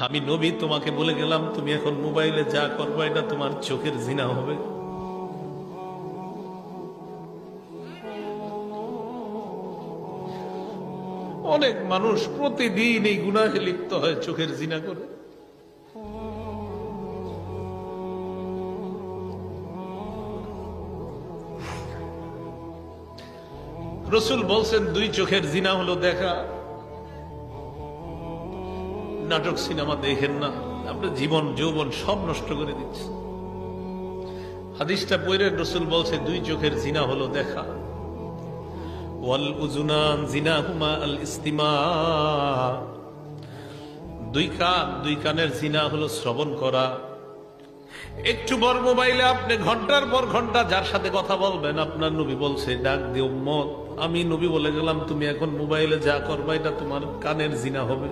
আমি নবী তোমাকে বলে গেলাম তুমি এখন মোবাইলে যা করবে এটা তোমার চোখের জিনা হবে। অনেক মানুষ প্রতিদিন এই গুনাহে লিপ্ত হয়, চোখের জিনা করে। রসুল বলছেন দুই চোখের জিনা হলো দেখা। নাটক সিনেমা দেখেন না, আপনার জীবন যৌবন সব নষ্ট করে দিচ্ছে। হাদিসটা পড়ে রসুল বলছে দুই চোখের জিনা হলো দেখা। ওয়াল উজুনান জিনাহুমা আল ইস্তিমা, দুই কানের জিনা হলো শ্রবণ করা। একটু বড় মোবাইলে আপনি ঘন্টার পর ঘন্টা যার সাথে কথা বলবেন, আপনার নবী বলছে ডাক দিয়ে উম্মত আমি নবী বলে গেলাম তুমি এখন মোবাইলে যা করবা এটা তোমার কানের জিনা হবে।